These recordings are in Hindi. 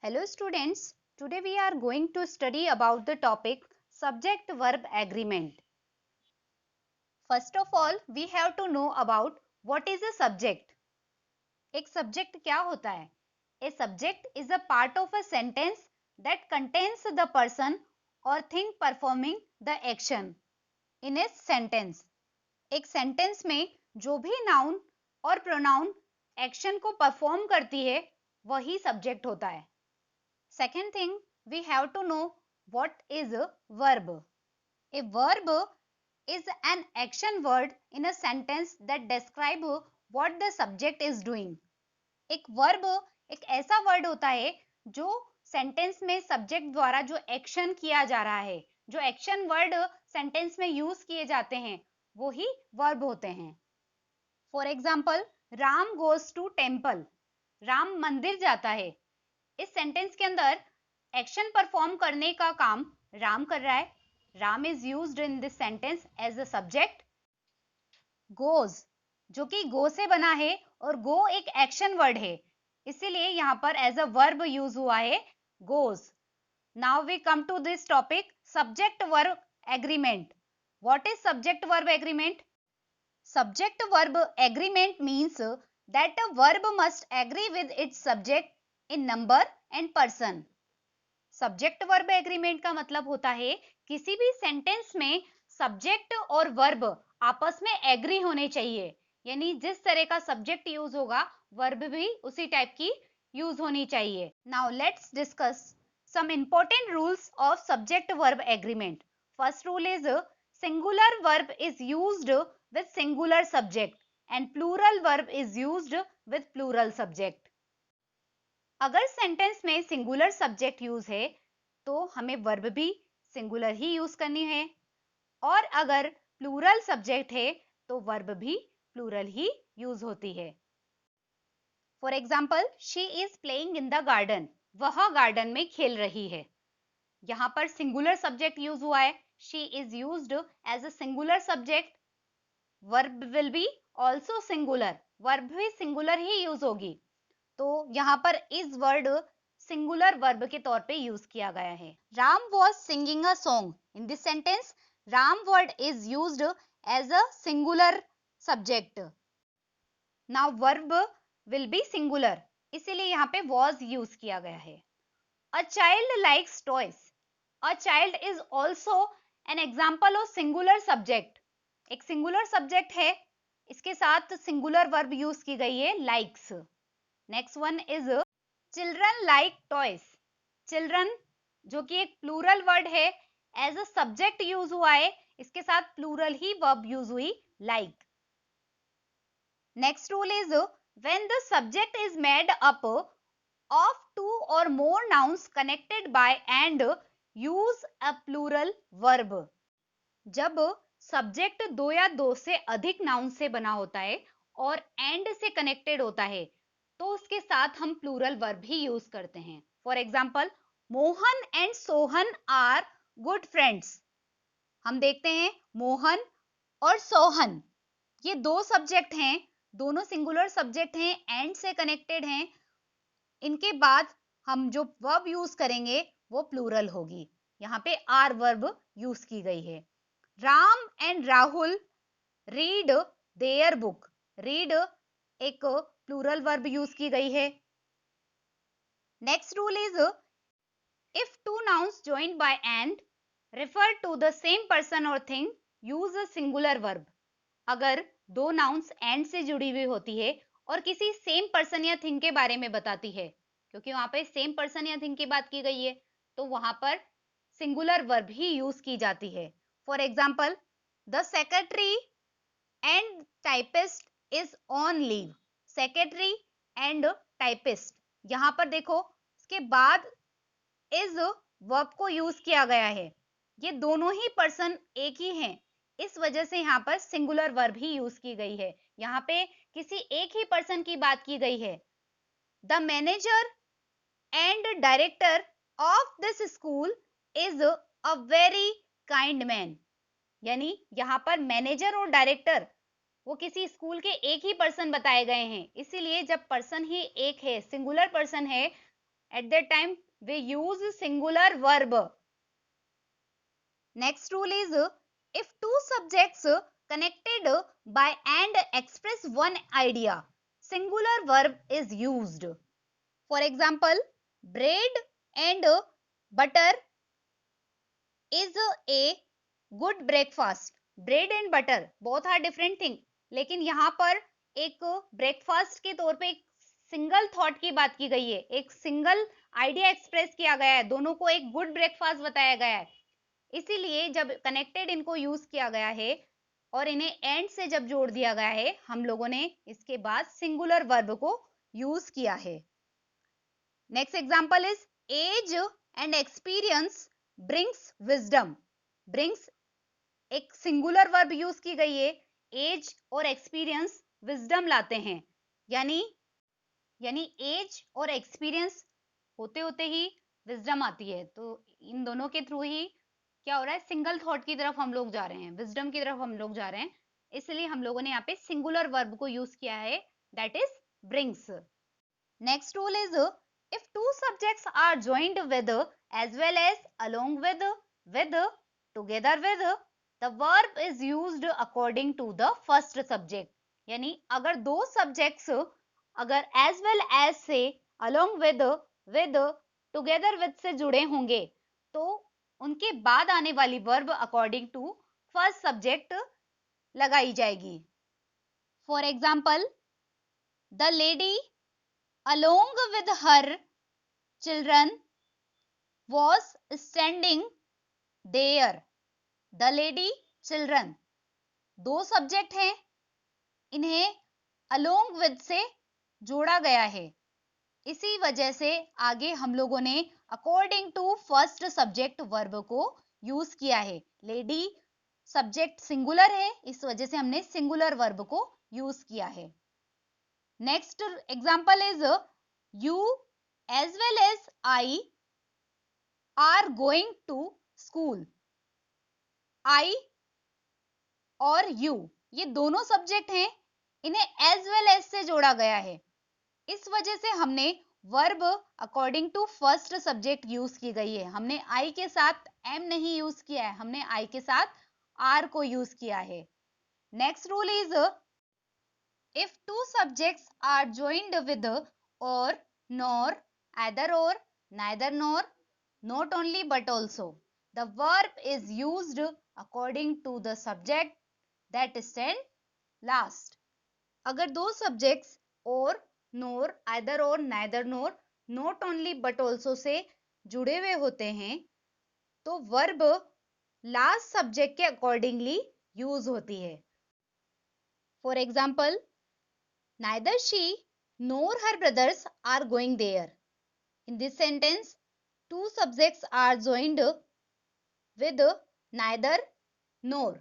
Hello students, today we are going to study about the topic subject-verb agreement. First of all, we have to know about what is a subject. एक subject क्या होता है? A subject is a part of a sentence that contains the person or thing performing the action in a sentence. एक sentence में जो भी noun और pronoun action को perform करती है, वही subject होता है. Second thing, we have to know what is a verb. A verb is an action word in a sentence that describe what the subject is doing. एक verb एक ऐसा word होता है जो sentence में subject द्वारा जो action किया जा रहा है, जो action word sentence में use किए जाते हैं, वो ही verb होते हैं. For example, Ram goes to temple. Ram मंदिर जाता है. इस सेंटेंस के अंदर एक्शन परफॉर्म करने का काम राम कर रहा है. Ram is used in this sentence as a subject. Goes जो कि गो से बना है और गो एक एक्शन वर्ड है, इसीलिए यहां पर एज अ वर्ब यूज हुआ है goes. Now we come to this topic subject verb agreement. What is subject verb agreement? Subject verb agreement means that a verb must agree with its subject in number and person. Subject verb agreement का मतलब होता है किसी भी सेंटेंस में सब्जेक्ट और वर्ब आपस में एग्री होने चाहिए, यानी जिस तरह का सब्जेक्ट यूज होगा वर्ब भी उसी टाइप की यूज होनी चाहिए. Now let's discuss some important rules of subject verb agreement. First rule is singular verb is used with singular subject and plural verb is used with plural subject. अगर सेंटेंस में सिंगुलर सब्जेक्ट यूज है तो हमें वर्ब भी सिंगुलर ही यूज करनी है, और अगर प्लूरल सब्जेक्ट है तो वर्ब भी प्लूरल ही यूज होती है. For example, she is playing in the garden. वह गार्डन में खेल रही है. यहां पर सिंगुलर सब्जेक्ट यूज हुआ है. She is used as a singular subject. Verb will be also singular. Verb भी सिंगुलर ही यूज होगी, तो यहां पर इस वर्ड सिंगुलर वर्ब के तौर पे यूज किया गया है. Ram was singing a song. In this sentence Ram word is used as a singular subject. Now verb will be singular, इसीलिए यहाँ पे वॉज यूज किया गया है. A child likes toys. A child is also an example of singular subject. एक सिंगुलर सब्जेक्ट है, इसके साथ सिंगुलर वर्ब यूज की गई है likes. Next one is children like toys. Children जो कि एक प्लूरल वर्ड है, एज अ सब्जेक्ट यूज हुआ है, इसके साथ प्लूरल ही वर्ब यूज हुई like. Next rule is when the subject is made up of two or more nouns connected by and use a plural verb. जब सब्जेक्ट दो या दो से अधिक नाउन से बना होता है और एंड से कनेक्टेड होता है, तो उसके साथ हम प्लूरल वर्ब भी यूज करते हैं. For example, Mohan and Sohan are good friends. हम देखते हैं मोहन और सोहन ये दो सब्जेक्ट हैं, दोनों सिंगुलर सब्जेक्ट हैं, एंड से कनेक्टेड हैं. इनके बाद हम जो वर्ब यूज करेंगे वो प्लूरल होगी. यहाँ पे आर वर्ब यूज की गई है. Ram and Rahul read their book. Read एक प्लूरल वर्ब यूज की गई है. Next rule is if two nouns joined by and refer to the same person or thing, use a singular verb. अगर दो नाउन्स एंड से जुड़ी हुई होती है और किसी सेम पर्सन या थिंग के बारे में बताती है, क्योंकि वहां पे सेम पर्सन या थिंग की बात की गई है, तो वहां पर सिंगुलर वर्ब ही यूज की जाती है. For example, the secretary and typist is on leave. Secretary and typist, यहां पर देखो इसके बाद इज वर्ब को यूज किया गया है. ये दोनों ही पर्सन एक ही हैं, इस वजह से यहाँ पर सिंगुलर वर्ब ही यूज की गई है. यहाँ पे किसी एक ही पर्सन की बात की गई है. The manager and director of this school is a very kind man. यानी यहाँ पर मैनेजर और डायरेक्टर वो किसी स्कूल के एक ही पर्सन बताए गए हैं, इसीलिए जब पर्सन ही एक है, सिंगुलर पर्सन है, At that time we use singular verb. Next rule is if two subjects connected by and express one idea, singular verb is used. For example, bread and butter is a good breakfast. Bread and butter both are different thing, लेकिन यहाँ पर एक ब्रेकफास्ट के तौर पे एक सिंगल थॉट की बात की गई है, एक सिंगल आइडिया एक्सप्रेस किया गया है, दोनों को एक गुड ब्रेकफास्ट बताया गया है। इसीलिए जब कनेक्टेड इनको यूज किया गया है और इन्हें एंड से जब जोड़ दिया गया है, हम लोगों ने इसके बाद सिंगुलर वर्ब को यूज किया है। Next example is age and experience brings wisdom. Brings एक सिंगुलर वर्ब यूज की गई है, एज और एक्सपीरियंस विजडम लाते हैं, यानी एज और एक्सपीरियंस होते होते ही विजडम आती है। तो इन दोनों के थ्रू ही क्या हो रहा है, सिंगल थॉट की तरफ हम लोग जा रहे हैं, विजडम की तरफ हम लोग जा रहे हैं, इसलिए हम लोगों ने यहाँ पे सिंगुलर वर्ब को यूज किया है, that is brings. Next rule is if two subjects are joined with as well as along with together with, the verb is used according to the first subject। यानी अगर दो subjects अगर as well as से along with together with से जुड़े होंगे तो उनके बाद आने वाली verb according to first subject लगाई जाएगी। For example, the lady along with her children was standing there। the lady, children दो सब्जेक्ट हैं, इन्हें along with से जोड़ा गया है, इसी वजह से आगे हम लोगों ने according to first subject verb को यूज किया है। lady सब्जेक्ट सिंगुलर है, इस वजह से हमने सिंगुलर वर्ब को यूज किया है। Next example is you as well as I are going to school। I और you ये दोनों सब्जेक्ट हैं, इन्हें as well as से जोड़ा गया है, इस वजह से हमने verb according to first subject use की गई है। हमने I के साथ am नहीं यूज किया है, हमने I के साथ are को यूज किया है। Next rule is if two subjects are joined with or nor either or neither nor not only but also, the verb is used according to the subject that stand last। अगर दो subjects और nor either or neither nor not only but also से जुड़े हुए होते हैं तो verb last subject के accordingly यूज होती है। For example, neither she nor her brothers are going there। In this sentence, two subjects are joined with neither nor।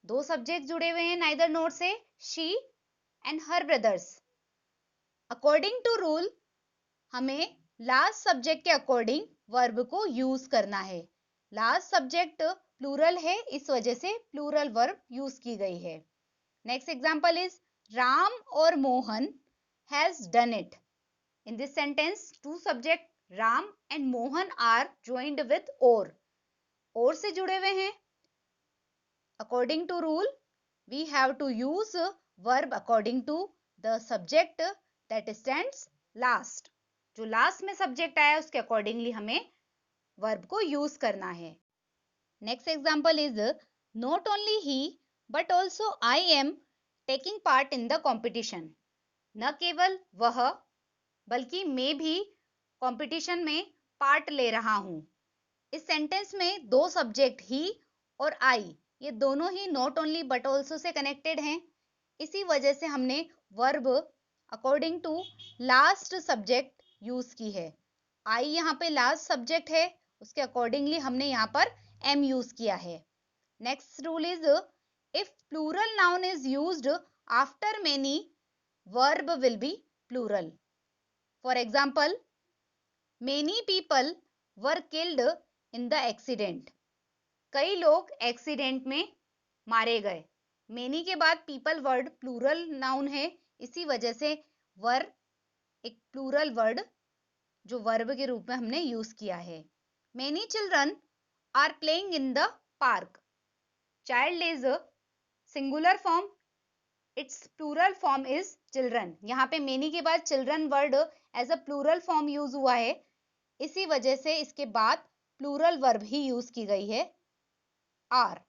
दो सब्जेक्ट जुड़े हुए हैं neither nor से, she and her brothers। According to rule, हमें last subject के according verb को यूज करना है। last subject plural है, इस वजह से plural verb यूज की गई है। Next example is Ram or Mohan has done it। In this sentence, two subject Ram and Mohan are joined with or से जुड़े हुए हैं। According to rule, we have to use verb according to the subject that stands last। जो last में subject आया उसके accordingly हमें verb को use करना है। Next example is not only he but also I am taking part in the competition। न केवल वह बल्कि मैं भी कंपटीशन में पार्ट ले रहा हूं। इस सेंटेंस में दो सब्जेक्ट ही और आई ये दोनों ही नॉट ओनली बट ऑल्सो से कनेक्टेड हैं, इसी वजह से हमने verb according to last subject use की है। आई यहाँ पे लास्ट सब्जेक्ट है, उसके अकॉर्डिंगली हमने यहाँ पर एम यूज किया है। Next rule is if plural noun is used after many, verb will be plural। For example, many people were killed in the accident। कई लोग एक्सीडेंट में मारे गए। many के बाद people word plural noun है, इसी वजह से were एक plural word जो वर्ब के रूप में हमने यूज किया है। Many children are playing in the park. Child is singular form, it's plural form is children. यहाँ पे मेनी के बाद children word as a plural form use हुआ है, इसी वजह से इसके बाद प्लूरल वर्ब ही यूज की गई है, are.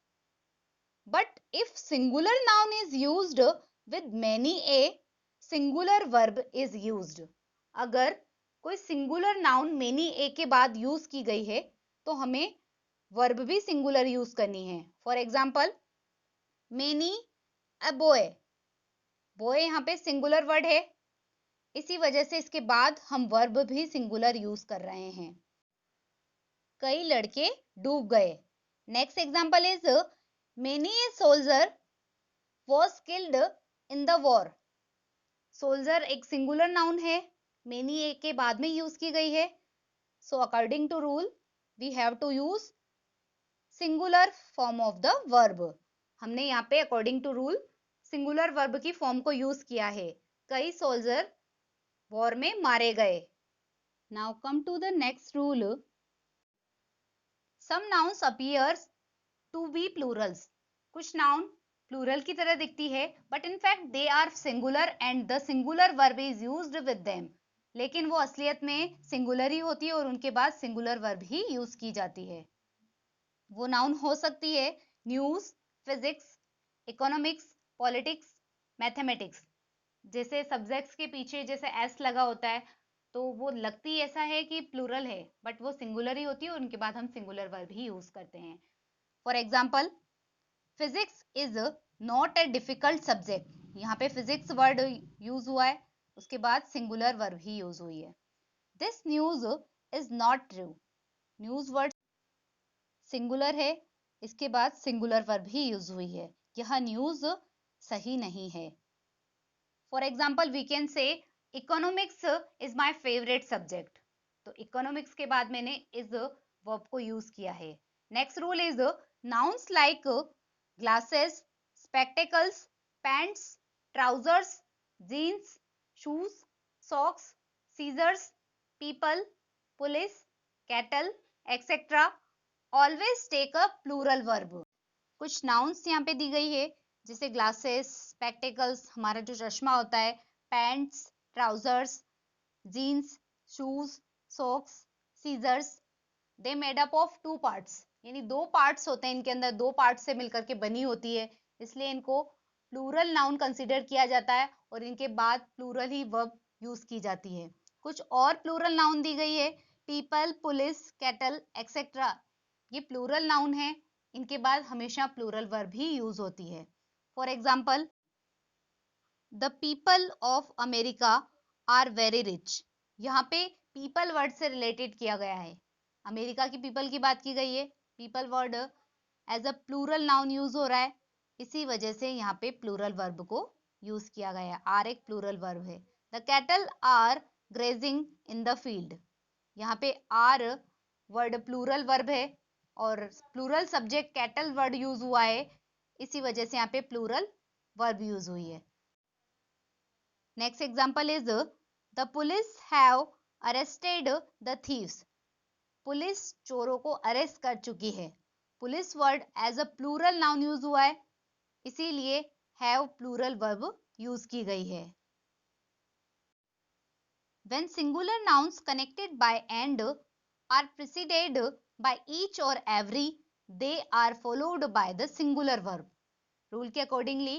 But if singular noun is used with many a, singular verb is used. अगर कोई सिंगुलर नाउन मेनी ए के बाद यूज की गई है तो हमें वर्ब भी सिंगुलर यूज करनी है। For example, many a boy, boy यहाँ पे सिंगुलर वर्ड है, इसी वजह से इसके बाद हम वर्ब भी सिंगुलर यूज कर रहे हैं। कई लड़के डूब गए। Next example is many a soldier was killed in the war. Soldier एक सिंगुलर नाउन है, मेनी ए के बाद में यूज की गई है, so according to rule we have to use singular form of the verb. हमने यहाँ पे according to rule singular verb की फॉर्म को यूज किया है। कई सोल्जर वॉर में मारे गए। Now come to the next rule. Some nouns appears to be plurals. कुछ नाउन प्लूरल की तरह दिखती है, but in fact they are singular and the singular verb is used with them. लेकिन वो असलियत में सिंगुलर ही होती है और उनके बाद सिंगुलर वर्ब ही यूज की जाती है। वो नाउन हो सकती है news, physics, economics, politics, mathematics. जैसे सब्जेक्ट्स के पीछे जैसे एस लगा होता है तो वो लगती ऐसा है कि प्लूरल है, बट वो सिंगुलर ही होती है और उनके बाद हम सिंगुलर वर्ब ही यूज करते हैं। For example, physics is not a difficult subject. यहाँ पे फिजिक्स वर्ड यूज हुआ है, उसके बाद सिंगुलर वर्ब ही यूज हुई है। This news is not true. News word singular है, इसके बाद सिंगुलर वर्ब ही यूज हुई है। यह न्यूज सही नहीं है। For example, we can say economics is my favourite subject. तो इकोनॉमिक्स के बाद मैंने इज वर्ब को यूज किया है। Next rule is nouns like glasses, spectacles, pants, trousers, jeans, shoes, socks, scissors, people, police, cattle, etcetera always take a plural verb. कुछ नाउन्स यहाँ पे दी गई है, जैसे ग्लासेस, स्पेक्टेकल्स हमारा जो चश्मा होता है, pants, trousers, jeans, shoes, socks, scissors. They made up of two parts, यानी दो पार्ट्स होते हैं इनके अंदर, दो पार्ट्स से मिलकर के बनी होती है, इसलिए इनको प्लूरल नाउन कंसिडर किया जाता है और इनके बाद प्लूरल ही वर्ब यूज की जाती है। कुछ और प्लूरल नाउन दी गई है, पीपल, पुलिस, कैटल, एक्सेट्रा। ये प्लूरल नाउन है, इनके बाद हमेशा प्लूरल वर्ब ही यूज होती है। For example, the people of America are very rich. यहाँ पे पीपल वर्ड से रिलेटेड किया गया है, अमेरिका की पीपल की बात की गई है, people word as a plural noun use हो रहा है, इसी वजह से यहाँ पे प्लूरल वर्ब को यूज किया गया है। आर एक प्लूरल वर्ब है। The cattle are grazing in the field. यहाँ पे आर वर्ड प्लूरल वर्ब है और plural subject cattle word use हुआ है, इसी वजह से यहाँ पे प्लूरल वर्ब यूज हुई है। Next example is the police have arrested the thieves. Police चोरों को अरेस्ट कर चुकी है। Police word as a plural noun use हुआ है, इसीलिए हैव प्लूरल वर्ब यूज की गई है। When singular nouns connected by and are preceded by each or every, they are followed by the singular verb. Rule के अकॉर्डिंगली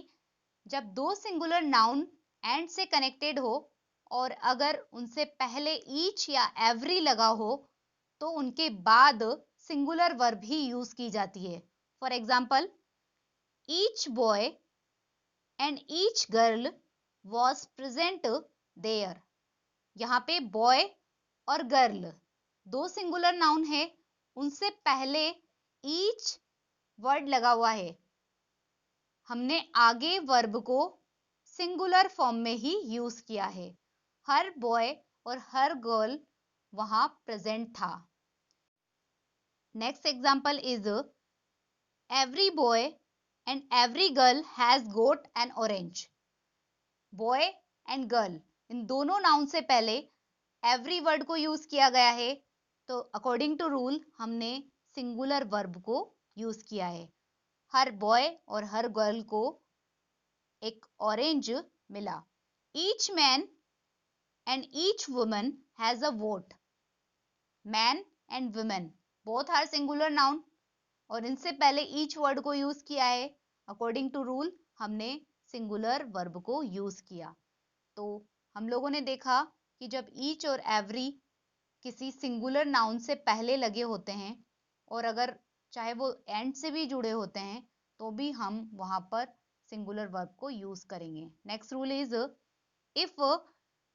जब दो सिंगुलर नाउन एंड से कनेक्टेड हो और अगर उनसे पहले ईच या एवरी लगा हो तो उनके बाद सिंगुलर वर्ब ही यूज की जाती है। For example, each boy and each girl was present there. यहाँ पे बॉय और गर्ल दो सिंगुलर नाउन है, उनसे पहले ईच वर्ड लगा हुआ है, हमने आगे वर्ब को सिंगुलर फॉर्म में ही यूज किया है। हर बॉय और हर गर्ल वहां प्रेजेंट था। Next example is every boy and every girl has goat N orange. Boy and girl in दोनों नाउन से पहले एवरी वर्ड को यूज किया गया है, तो अकॉर्डिंग टू रूल हमने सिंगुलर वर्ब को यूज किया है। हर बॉय और हर गर्ल को एक ऑरेंज मिला। Each man and each woman has a vote. Man and women both are singular noun और इनसे पहले ईच वर्ड को यूज किया है। अकॉर्डिंग टू रूल हमने सिंगुलर वर्ब को यूज किया। तो हम लोगों ने देखा कि जब ईच और एवरी किसी सिंगुलर नाउन से पहले लगे होते हैं और अगर चाहे वो एंड से भी जुड़े होते हैं तो भी हम वहां पर सिंगुलर वर्ब को यूज करेंगे। Next rule is if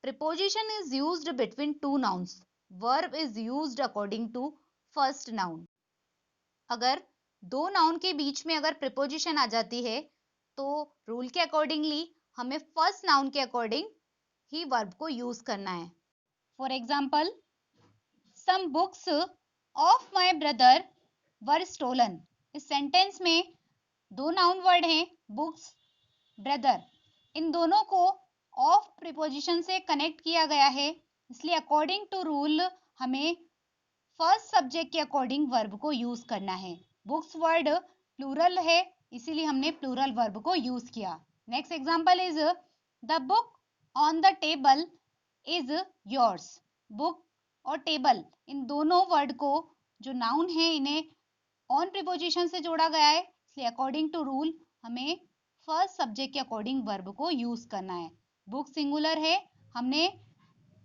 preposition is used between two nouns, verb is used according to first noun। अगर दो नाउन के बीच में अगर प्रिपोजिशन आ जाती है तो रूल के अकॉर्डिंगली हमें फर्स्ट नाउन के अकॉर्डिंग ही वर्ब को यूज करना है। For example, some books of my brother were stolen. इस सेंटेंस में दो नाउन वर्ड हैं, बुक्स, ब्रदर। इन दोनों को ऑफ प्रीपोजिशन से कनेक्ट किया गया है, इसलिए अकॉर्डिंग टू रूल हमें फर्स्ट सब्जेक्ट के अकॉर्डिंग वर्ब को यूज करना है। बुक्स वर्ड प्लूरल है, इसीलिए हमने प्लूरल वर्ब को यूज किया। Next example is the book on the table is yours. Book और टेबल इन दोनों वर्ड को जो नाउन है इन्हें ऑन प्रीपोजिशन से जोड़ा गया है, इसलिए अकॉर्डिंग टू रूल हमें फर्स्ट सब्जेक्ट के अकॉर्डिंग वर्ब को यूज करना है। बुक सिंगुलर है, हमने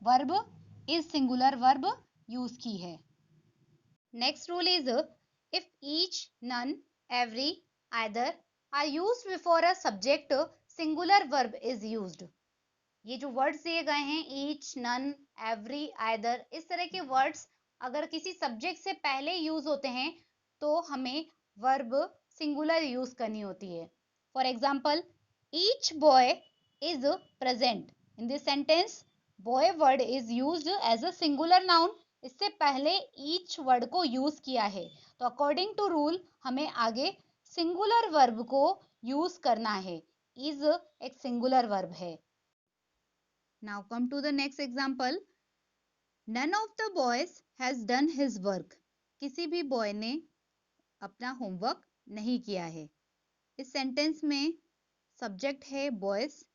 verb is singular verb use की है। Next rule is if each, none, every, either are used before a subject, singular verb is used. ये जो वर्ड्स दिए गए हैं ईच, नन, एवरी, आइदर, इस तरह के वर्ड्स अगर किसी सब्जेक्ट से पहले यूज होते हैं तो हमें वर्ब सिंगुलर यूज करनी होती है। For example, each boy is present. In this sentence boy word is used as a singular noun. इससे पहले ईच वर्ड को यूज किया है, तो अकॉर्डिंग टू रूल हमें आगे सिंगुलर वर्ब को यूज करना है। इज एक सिंगुलर वर्ब है। Now come to the next example, none of the boys has done his work. किसी भी बॉय ने अपना होमवर्क नहीं किया है। इस सेंटेंस में सब्जेक्ट है बॉयज,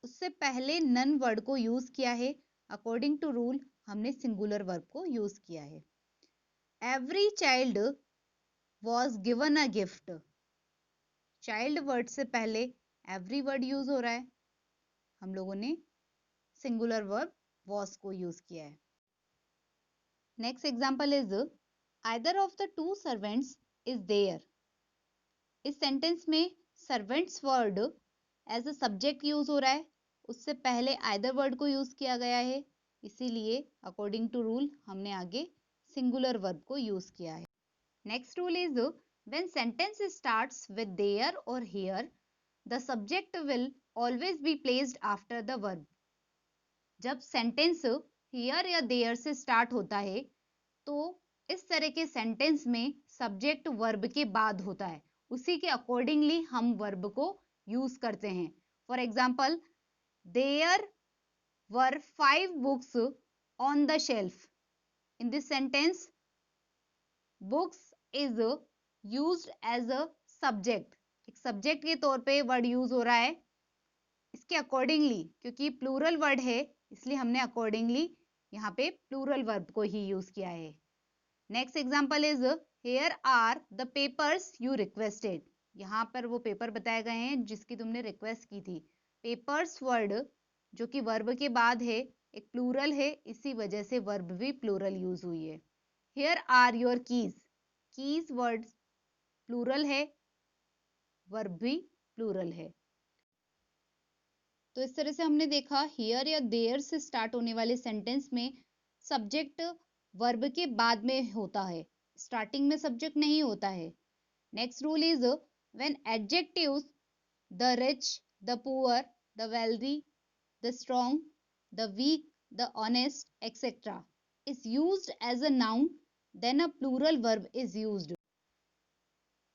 उससे पहले नन वर्ड को यूज किया है। अकॉर्डिंग टू रूल हमने सिंगुलर वर्ब को यूज किया है। Every child was given a gift. Child word से पहले एवरी वर्ड यूज हो रहा है, हम लोगों ने सिंगुलर वर्ब वॉज को यूज किया है। Next example is either of the two servants is there. इस सेंटेंस में servants word as a subject use हो रहा है, उससे पहले आइदर वर्ड को यूज किया गया है, इसीलिए अकॉर्डिंग टू रूल हमने आगे सिंगुलर वर्ब को यूज किया है। Next rule is when sentence starts with there or here, the subject will always be placed after the verb. जब सेंटेंस हियर या देयर से स्टार्ट होता है तो इस तरह के सेंटेंस में सब्जेक्ट वर्ब के बाद होता है, उसी के अकॉर्डिंगली हम वर्ब को यूज करते हैं। For example, there were 5 books on the shelf. In this sentence books is used as a subject. एक सब्जेक्ट के तौर पे वर्ड यूज हो रहा है। इसके अकॉर्डिंगली, क्योंकि प्लूरल वर्ड है इसलिए हमने अकॉर्डिंगली यहाँ पे प्लूरल वर्ब को ही यूज किया है। Next example is here are the papers you requested. यहाँ पर वो पेपर बताए गए हैं जिसकी तुमने रिक्वेस्ट की थी। पेपर्स वर्ड जो कि वर्ब के बाद है, एक प्लूरल है, इसी वजह से वर्ब भी प्लूरल यूज हुई है। Here are your keys. Keys word plural है, वर्ब भी प्लूरल है। तो इस तरह से हमने देखा हियर या देयर से स्टार्ट होने वाले सेंटेंस में सब्जेक्ट वर्ब के बाद में होता है, स्टार्टिंग में सब्जेक्ट नहीं होता है। Next rule is when adjectives the rich, the poor, the wealthy, the strong, the weak, the honest etcetera is used as a noun, then a plural verb is used.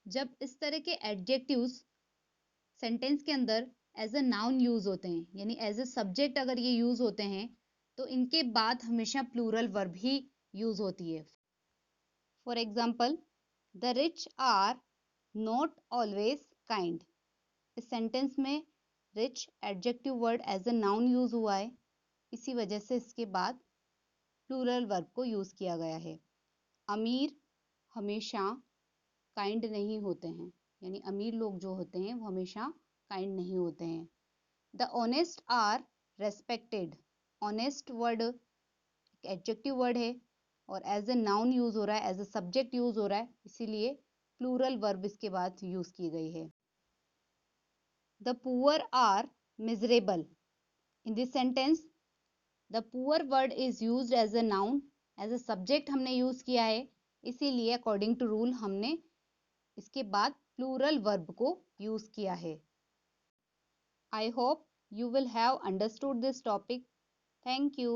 जब इस तरह के एडजेक्टिव्स सेंटेंस के अंदर एज अ नाउन यूज होते हैं, यानी एज अ सब्जेक्ट अगर ये यूज होते हैं, तो इनके बाद हमेशा प्लूरल वर्ब ही यूज होती है। For example, the rich are not always kind. इस सेंटेंस में rich adjective word as a noun use हुआ है, इसी वजह से इसके बाद प्लूरल वर्ब को यूज किया गया है। अमीर हमेशा काइंड नहीं होते हैं, यानी अमीर लोग जो होते हैं वो हमेशा काइंड नहीं होते हैं। The honest are respected. Honest word adjective word है और एज ए नाउन यूज हो रहा है, एज ए सब्जेक्ट यूज हो रहा है, इसीलिए प्लूरल वर्ब इसके बाद यूज की गई है। The poor are miserable. In this sentence the poor word is used as a noun, as a subject हमने यूज किया है, इसीलिए अकॉर्डिंग टू रूल हमने इसके बाद प्लूरल वर्ब को यूज किया है। I hope you will have understood this topic. Thank you.